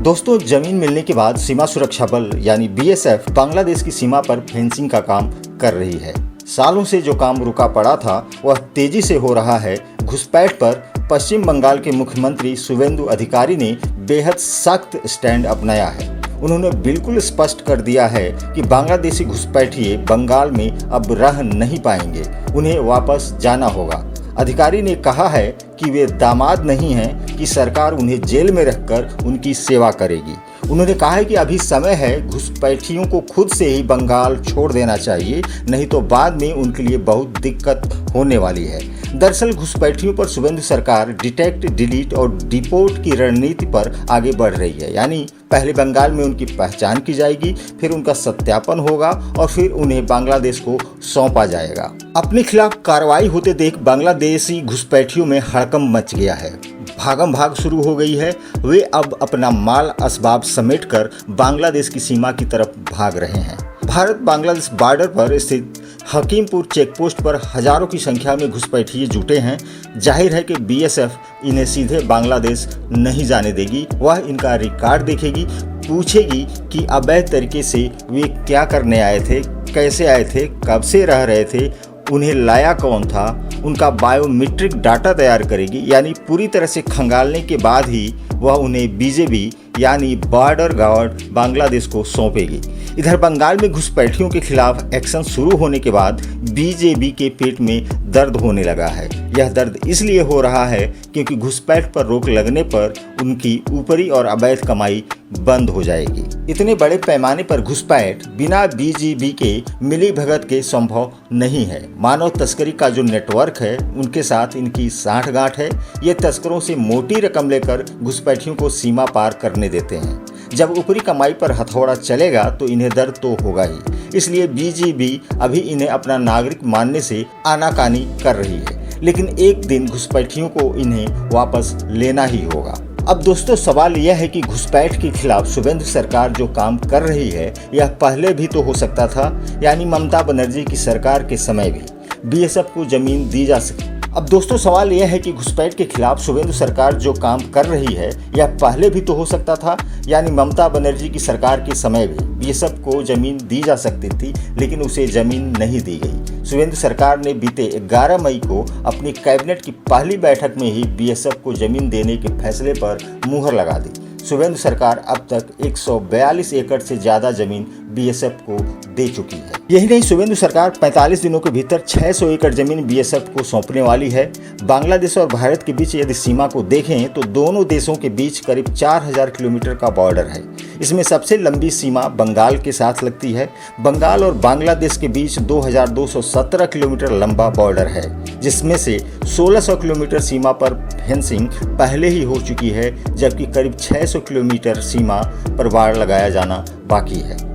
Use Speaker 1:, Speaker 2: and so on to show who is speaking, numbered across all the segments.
Speaker 1: दोस्तों, जमीन मिलने के बाद सीमा सुरक्षा बल यानी बीएसएफ बांग्लादेश की सीमा पर फेंसिंग का काम कर रही है। सालों से जो काम रुका पड़ा था वह तेजी से हो रहा है। घुसपैठ पर पश्चिम बंगाल के मुख्यमंत्री शुवेंदु अधिकारी ने बेहद सख्त स्टैंड अपनाया है। उन्होंने बिल्कुल स्पष्ट कर दिया है कि बांग्लादेशी घुसपैठिए बंगाल में अब रह नहीं पाएंगे, उन्हें वापस जाना होगा। अधिकारी ने कहा है कि वे दामाद नहीं हैं कि सरकार उन्हें जेल में रखकर उनकी सेवा करेगी। उन्होंने कहा है कि अभी समय है, घुसपैठियों को खुद से ही बंगाल छोड़ देना चाहिए, नहीं तो बाद में उनके लिए बहुत दिक्कत होने वाली है। दरअसल घुसपैठियों पर शुवेंदु सरकार डिटेक्ट, डिलीट और डिपोर्ट की रणनीति पर आगे बढ़ रही है। यानी पहले बंगाल में उनकी पहचान की जाएगी, फिर उनका सत्यापन होगा और फिर उन्हें बांग्लादेश को सौंपा जाएगा। अपने खिलाफ कार्रवाई होते देख बांग्लादेशी घुसपैठियों में हड़कंप मच गया है। भागम भाग शुरू हो गई है। वे अब अपना माल असबाब समेटकर बांग्लादेश की सीमा की तरफ भाग रहे हैं। भारत बांग्लादेश बॉर्डर पर स्थित हकीमपुर चेकपोस्ट पर हजारों की संख्या में घुसपैठिए जुटे हैं। जाहिर है कि बीएसएफ इन्हें सीधे बांग्लादेश नहीं जाने देगी। वह इनका रिकॉर्ड देखेगी, पूछेगी कि अवैध तरीके से वे क्या करने आए थे, कैसे आए थे, कब से रह रहे थे, उन्हें लाया कौन था, उनका बायोमेट्रिक डाटा तैयार करेगी। यानी पूरी तरह से खंगालने के बाद ही वह उन्हें बीजेबी यानी बॉर्डर गार्ड बांग्लादेश को सौंपेगी। इधर बंगाल में घुसपैठियों के खिलाफ एक्शन शुरू होने के बाद बीजेबी के पेट में दर्द होने लगा है। यह दर्द इसलिए हो रहा है क्योंकि घुसपैठ पर रोक लगने पर उनकी ऊपरी और अवैध कमाई बंद हो जाएगी। इतने बड़े पैमाने पर घुसपैठ बिना बीजेबी के मिलीभगत के संभव नहीं है। मानव तस्करी का जो नेटवर्क है उनके साथ इनकी साठगांठ है। ये तस्करों से मोटी रकम लेकर घुसपैठियों को सीमा पार करने देते हैं। जब ऊपरी कमाई पर हथौड़ा चलेगा तो इन्हें दर्द तो होगा ही। इसलिए बीजेपी अभी इन्हें अपना नागरिक मानने से आनाकानी कर रही है, लेकिन एक दिन घुसपैठियों को इन्हें वापस लेना ही होगा। अब दोस्तों, सवाल यह है कि घुसपैठ के खिलाफ शुवेंदु सरकार जो काम कर रही है यह पहले भी तो हो सकता था। यानी ममता बनर्जी की सरकार के समय भी बीएसएफ को जमीन दी जा सकती। अब दोस्तों, सवाल यह है कि घुसपैठ के खिलाफ शुवेंदु सरकार जो काम कर रही है यह पहले भी तो हो सकता था। यानी ममता बनर्जी की सरकार के समय भी बीएसएफ को जमीन दी जा सकती थी, लेकिन उसे जमीन नहीं दी गई। शुवेंदु सरकार ने बीते 11 मई को अपनी कैबिनेट की पहली बैठक में ही बीएसएफ को जमीन देने के फैसले पर मुहर लगा दी। शुवेंदु सरकार अब तक 142 एकड़ से ज्यादा जमीन बीएसएफ को दे चुकी है। यही नहीं, शुवेंदु सरकार 45 दिनों के भीतर 600 एकड़ जमीन बीएसएफ को सौंपने वाली है। बांग्लादेश और भारत के बीच यदि सीमा को देखें तो दोनों देशों के बीच करीब 4000 किलोमीटर का बॉर्डर है। इसमें सबसे लंबी सीमा बंगाल के साथ लगती है। बंगाल और बांग्लादेश के बीच 2217 किलोमीटर लंबा बॉर्डर है, जिसमें से 1600 किलोमीटर सीमा पर फेंसिंग पहले ही हो चुकी है, जबकि करीब 600 किलोमीटर सीमा पर बाड़ लगाया जाना बाकी है।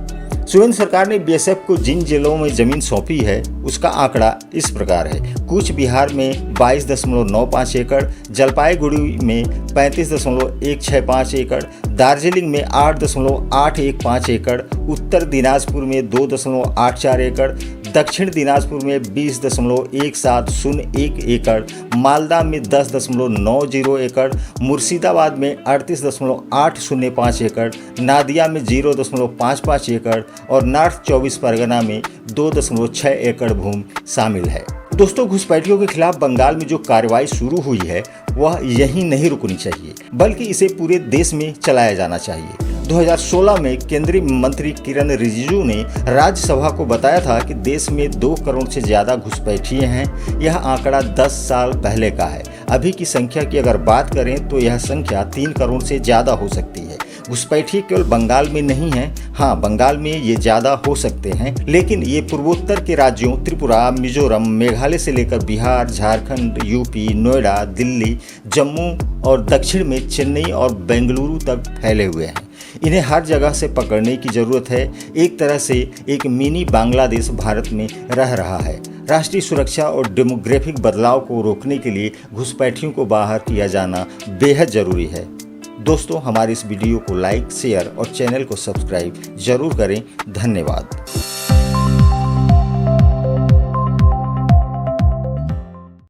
Speaker 1: शुवेंदु सरकार ने बीएसएफ को जिन जिलों में जमीन सौंपी है उसका आंकड़ा इस प्रकार है। कूच बिहार में 22.95 एकड़, जलपाईगुड़ी में 35.165 एकड़, दार्जिलिंग में 8.815 एकड़, उत्तर दिनाजपुर में 2.84 एकड़, दक्षिण दिनाजपुर में 20.1701 एकड़, मालदा में 10.90 एकड़, मुर्शिदाबाद में 38.805 एकड़, नादिया में 0.55 एकड़ और नॉर्थ 24 परगना में 2.6 एकड़ भूमि शामिल है। दोस्तों, घुसपैठियों के खिलाफ बंगाल में जो कार्रवाई शुरू हुई है वह यहीं नहीं रुकनी चाहिए, बल्कि इसे पूरे देश में चलाया जाना चाहिए। 2016 में केंद्रीय मंत्री किरण रिजिजू ने राज्यसभा को बताया था कि देश में 2 करोड़ से ज़्यादा घुसपैठिए हैं। यह आंकड़ा 10 साल पहले का है। अभी की संख्या की अगर बात करें तो यह संख्या 3 करोड़ से ज़्यादा हो सकती है। घुसपैठिए केवल बंगाल में नहीं है। हाँ, बंगाल में ये ज़्यादा हो सकते हैं, लेकिन ये पूर्वोत्तर के राज्यों त्रिपुरा, मिजोरम, मेघालय से लेकर बिहार, झारखंड, यूपी, नोएडा, दिल्ली, जम्मू और दक्षिण में चेन्नई और बेंगलुरु तक फैले हुए हैं। इन्हें हर जगह से पकड़ने की ज़रूरत है। एक तरह से एक मिनी बांग्लादेश भारत में रह रहा है। राष्ट्रीय सुरक्षा और डेमोग्राफिक बदलाव को रोकने के लिए घुसपैठियों को बाहर किया जाना बेहद ज़रूरी है। दोस्तों, हमारे इस वीडियो को लाइक, शेयर और चैनल को सब्सक्राइब जरूर करें। धन्यवाद।